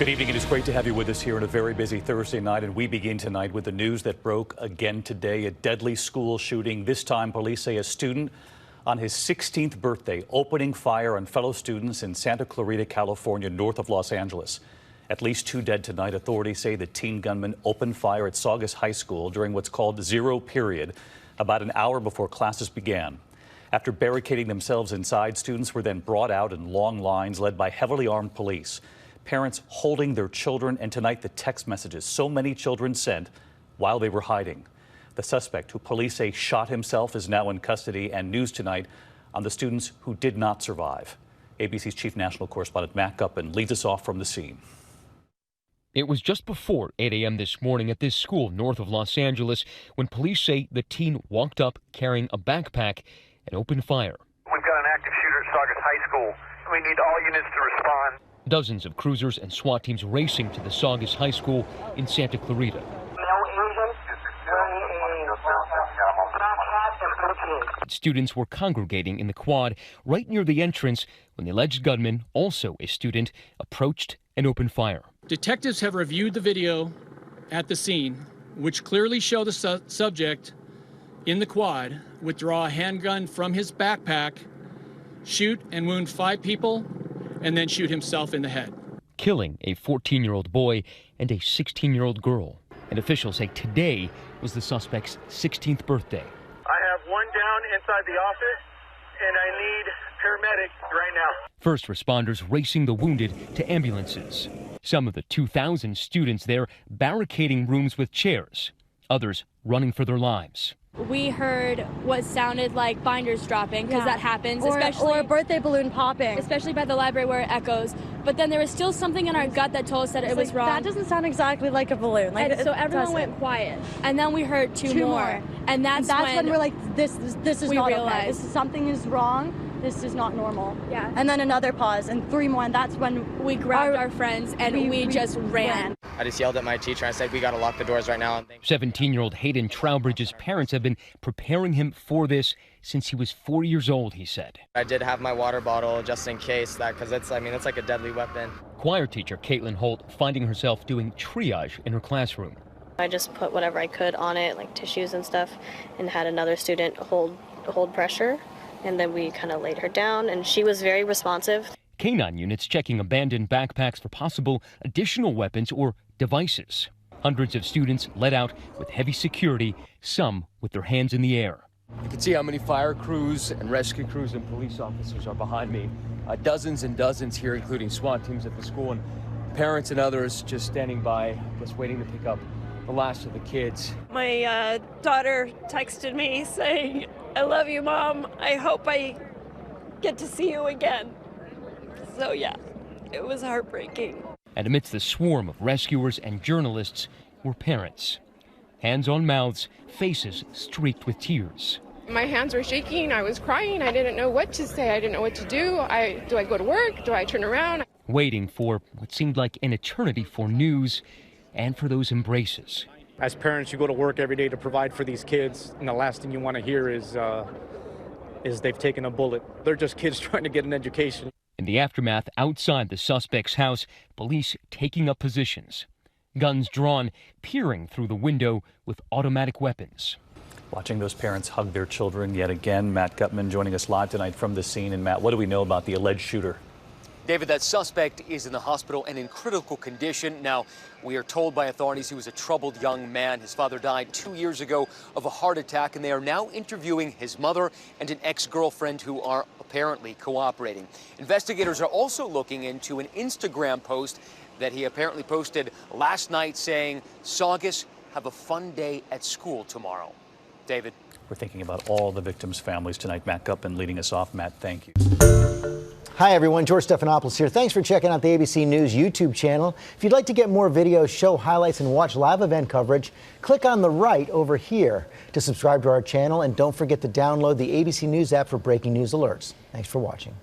Good evening. It is great to have you with us here on a very busy Thursday night, and we begin tonight with the news that broke again today. A deadly school shooting. This time, police say a student on his 16th birthday opening fire on fellow students in Santa Clarita, California, north of Los Angeles. At least 2 dead tonight. Authorities say the teen gunman opened fire at Saugus High School during what's called zero period, about an hour before classes began. After barricading themselves inside, students were then brought out in long lines led by heavily armed police. Parents holding their children, and tonight the text messages so many children sent while they were hiding. The suspect, who police say shot himself, is now in custody, and news tonight on the students who did not survive. ABC's chief national correspondent Matt Gutman leads us off from the scene. It was just before 8 a.m. this morning at this school north of Los Angeles when police say the teen walked up carrying a backpack and opened fire. We've got an active shooter at Saugus High School. We need all units to respond. Dozens of cruisers and SWAT teams racing to the Saugus High School in Santa Clarita. Students were congregating in the quad right near the entrance when the alleged gunman, also a student, approached and opened fire. Detectives have reviewed the video at the scene, which clearly show the subject in the quad withdraw a handgun from his backpack, shoot and wound 5 people, and then shoot himself in the head, killing a 14-year-old boy and a 16-year-old girl. And officials say today was the suspect's 16th birthday. I have one down inside the office, and I need paramedics right now. First responders racing the wounded to ambulances. Some of the 2,000 students there barricading rooms with chairs, others running for their lives. We heard what sounded like binders dropping, because that happens, or a birthday balloon popping. Especially by the library where it echoes. But then there was still something in our gut that told us that it was wrong. That doesn't sound exactly like a balloon. So everyone went quiet. And then we heard two more. And that's when we're like, this is not okay. Something is wrong. This is not normal. Yeah. And then another pause, and 3 more, and that's when we grabbed our friends and we just ran. I just yelled at my teacher. I said, we got to lock the doors right now. 17-year-old Hayden Trowbridge's parents have been preparing him for this since he was 4 years old, he said. I did have my water bottle just in case, because it's like a deadly weapon. Choir teacher Caitlin Holt finding herself doing triage in her classroom. I just put whatever I could on it, like tissues and stuff, and had another student hold pressure. And then we kind of laid her down, and she was very responsive. K-9 units checking abandoned backpacks for possible additional weapons or devices. Hundreds of students let out with heavy security, some with their hands in the air. You can see how many fire crews and rescue crews and police officers are behind me. Dozens and dozens here, including SWAT teams at the school, and parents and others just standing by, just waiting to pick up the last of the kids. My daughter texted me saying, "I love you, Mom. I hope I get to see you again." So yeah, it was heartbreaking. And amidst the swarm of rescuers and journalists were parents. Hands on mouths, faces streaked with tears. My hands were shaking. I was crying. I didn't know what to say. I didn't know what to do. Do I go to work? Do I turn around? Waiting for what seemed like an eternity for news and for those embraces. As parents, you go to work every day to provide for these kids, and the last thing you want to hear is they've taken a bullet. They're just kids trying to get an education. In the aftermath, outside the suspect's house, police taking up positions. Guns drawn, peering through the window with automatic weapons. Watching those parents hug their children yet again. Matt Gutman joining us live tonight from the scene. And Matt, what do we know about the alleged shooter? David, that suspect is in the hospital and in critical condition. Now, we are told by authorities he was a troubled young man. His father died 2 years ago of a heart attack, and they are now interviewing his mother and an ex-girlfriend who are apparently cooperating. Investigators are also looking into an Instagram post that he apparently posted last night saying, "Saugus, have a fun day at school tomorrow." David. We're thinking about all the victims' families tonight. Matt Gutman leading us off. Matt, thank you. Hi, everyone. George Stephanopoulos here. Thanks for checking out the ABC News YouTube channel. If you'd like to get more videos, show highlights, and watch live event coverage, click on the right over here to subscribe to our channel. And don't forget to download the ABC News app for breaking news alerts. Thanks for watching.